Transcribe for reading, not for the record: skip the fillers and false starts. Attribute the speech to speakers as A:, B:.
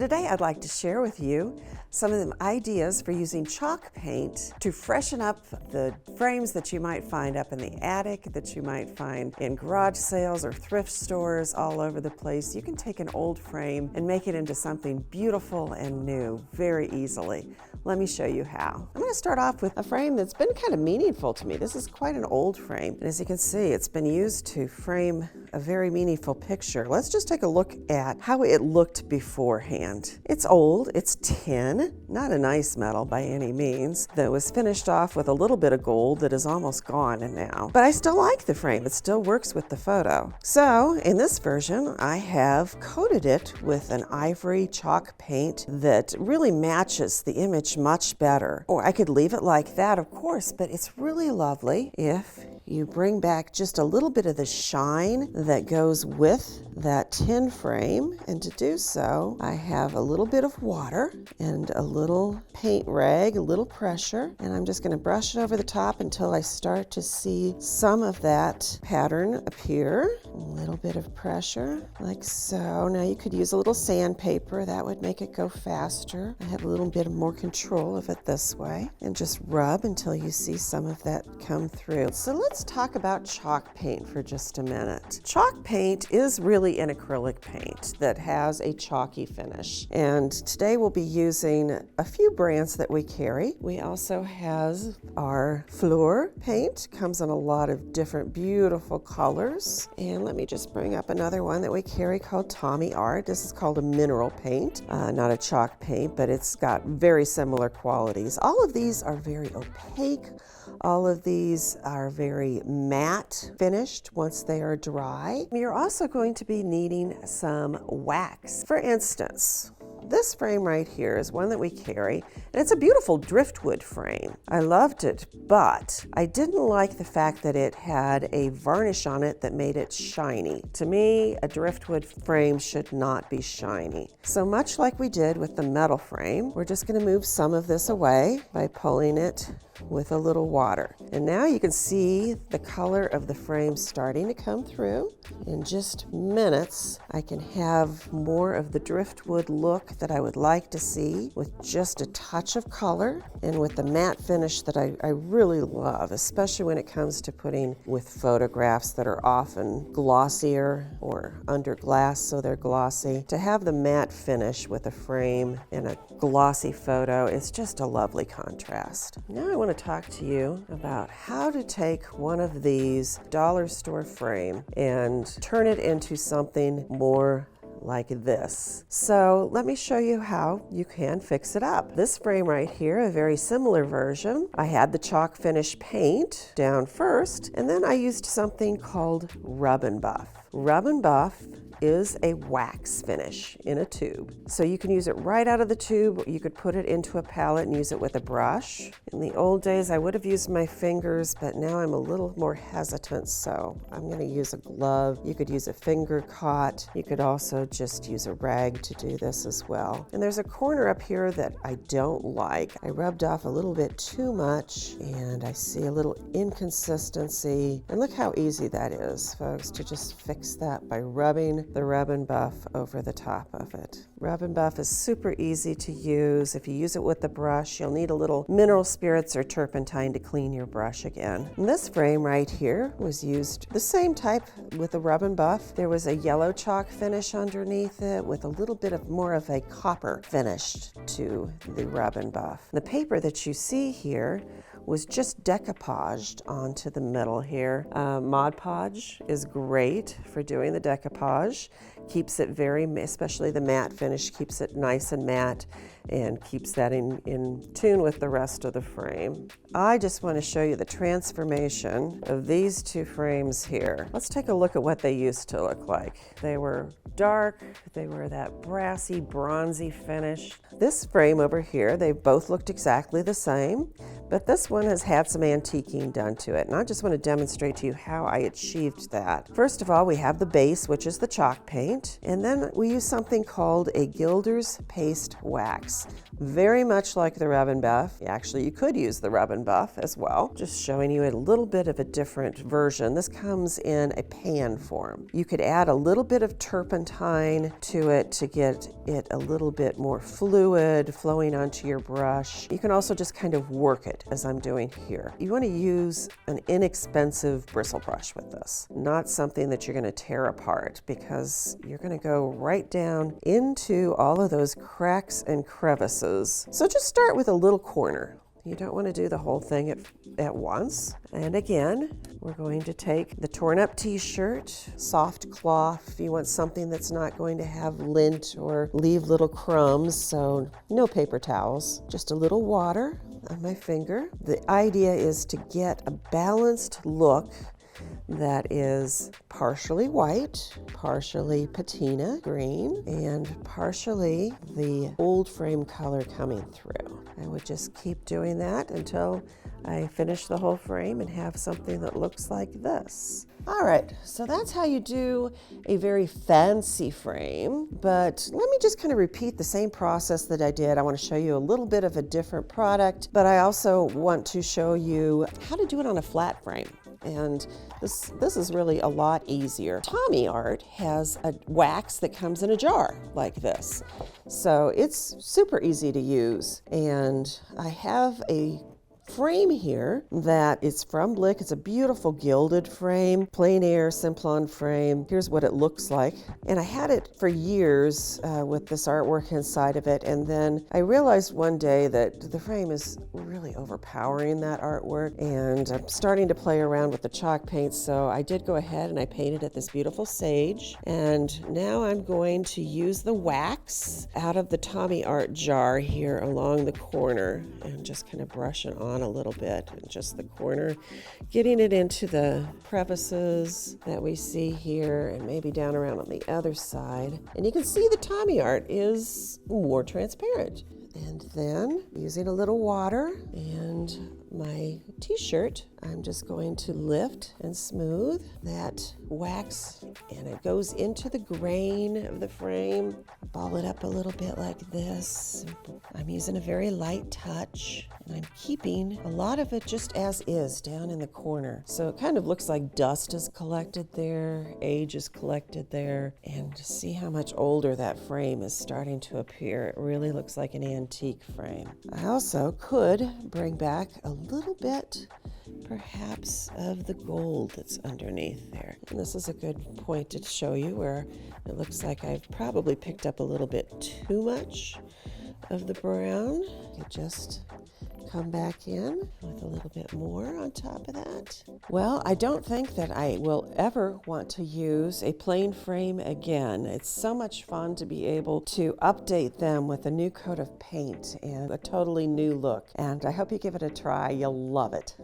A: Today I'd like to share with you some of the ideas for using chalk paint to freshen up the frames that you might find up in the attic, that you might find in garage sales or thrift stores all over the place. You can take an old frame and make it into something beautiful and new very easily. Let me show you how. I'm going to start off with a frame that's been kind of meaningful to me. This is quite an old frame, and as you can see, it's been used to frame a very meaningful picture. Let's just take a look at how it looked beforehand. It's old, it's tin, not a nice metal by any means, that was finished off with a little bit of gold that is almost gone now. But I still like the frame, it still works with the photo. So in this version, I have coated it with an ivory chalk paint that really matches the image much better. Or I could leave it like that, of course, but it's really lovely if you bring back just a little bit of the shine that goes with that tin frame. And to do so, I have a little bit of water and a little paint rag, a little pressure, and I'm just going to brush it over the top until I start to see some of that pattern appear. A little bit of pressure, like so. Now you could use a little sandpaper, that would make it go faster. I have a little bit more control of it this way, and just rub until you see some of that come through. So let's talk about chalk paint for just a minute. Chalk paint is really an acrylic paint that has a chalky finish, and today we'll be using a few brands that we carry. We also have our Fleur paint, comes in a lot of different beautiful colors, and let me just bring up another one that we carry called Tommy Art. This is called a mineral paint, not a chalk paint, but it's got very similar qualities. All of these are very opaque. All of these are very matte finished once they are dry. You're also going to be needing some wax. For instance, this frame right here is one that we carry, and it's a beautiful driftwood frame. I loved it, but I didn't like the fact that it had a varnish on it that made it shiny. To me, a driftwood frame should not be shiny. So much like we did with the metal frame, we're just going to move some of this away by pulling it with a little water. And now you can see the color of the frame starting to come through. In just minutes, I can have more of the driftwood look that I would like to see with just a touch of color and with the matte finish that I really love, especially when it comes to putting with photographs that are often glossier or under glass, so they're glossy. To have the matte finish with a frame and a glossy photo is just a lovely contrast. Now I want to talk to you about how to take one of these dollar store frame and turn it into something more like this. So let me show you how you can fix it up. This frame right here, a very similar version. I had the chalk finish paint down first, and then I used something called Rub and Buff. Rub and Buff is a wax finish in a tube. So you can use it right out of the tube. You could put it into a palette and use it with a brush. In the old days, I would have used my fingers, but now I'm a little more hesitant, so I'm gonna use a glove. You could use a finger caught. You could also just use a rag to do this as well. And there's a corner up here that I don't like. I rubbed off a little bit too much, and I see a little inconsistency. And look how easy that is, folks, to just fix that by rubbing the Rub and Buff over the top of it. Rub and Buff is super easy to use. If you use it with the brush, you'll need a little mineral spirits or turpentine to clean your brush again. And this frame right here was used the same type with the Rub and Buff. There was a yellow chalk finish underneath it with a little bit of more of a copper finish to the Rub and Buff. The paper that you see here was just decoupaged onto the middle here. Mod Podge is great for doing the decoupage. Keeps it very, especially the matte finish, keeps it nice and matte and keeps that in tune with the rest of the frame. I just want to show you the transformation of these two frames here. Let's take a look at what they used to look like. They were dark, they were that brassy, bronzy finish. This frame over here, they both looked exactly the same, But this one has had some antiquing done to it, and I just want to demonstrate to you how I achieved that. First of all, we have the base, which is the chalk paint, and then we use something called a Gilder's Paste Wax. Very much like the Rub and Buff. Actually, you could use the Rub and Buff as well. Just showing you a little bit of a different version. This comes in a pan form. You could add a little bit of turpentine to it to get it a little bit more fluid, flowing onto your brush. You can also just kind of work it as I'm doing here. You want to use an inexpensive bristle brush with this, not something that you're going to tear apart, because you're going to go right down into all of those cracks and crevices. So just start with a little corner. You don't want to do the whole thing at once. And again, we're going to take the torn up t-shirt, soft cloth. You want something that's not going to have lint or leave little crumbs, so no paper towels. Just a little water on my finger. The idea is to get a balanced look that is partially white, partially patina green, and partially the old frame color coming through. I would just keep doing that until I finish the whole frame and have something that looks like this. All right, so that's how you do a very fancy frame, but let me just kind of repeat the same process that I did. I want to show you a little bit of a different product, but I also want to show you how to do it on a flat frame. And this is really a lot easier. Tommy Art has a wax that comes in a jar like this. So it's super easy to use. And I have a frame here that is from Blick. It's a beautiful gilded frame, plein air Simplon frame. Here's what it looks like. And I had it for years with this artwork inside of it. And then I realized one day that the frame is really overpowering that artwork. And I'm starting to play around with the chalk paint. So I did go ahead and I painted it this beautiful sage. And now I'm going to use the wax out of the Tommy Art jar here along the corner and just kind of brush it on a little bit in just the corner, getting it into the crevices that we see here and maybe down around on the other side. And you can see the Tommy Art is more transparent. And then using a little water and my t-shirt, I'm just going to lift and smooth that wax, and it goes into the grain of the frame. Ball it up a little bit like this. I'm using a very light touch, and I'm keeping a lot of it just as is down in the corner. So it kind of looks like dust is collected there, age is collected there, and see how much older that frame is starting to appear. It really looks like an antique frame. I also could bring back a little bit perhaps of the gold that's underneath there. And this is a good point to show you where it looks like I've probably picked up a little bit too much of the brown. You just come back in with a little bit more on top of that. Well, I don't think that I will ever want to use a plain frame again. It's so much fun to be able to update them with a new coat of paint and a totally new look. And I hope you give it a try. You'll love it.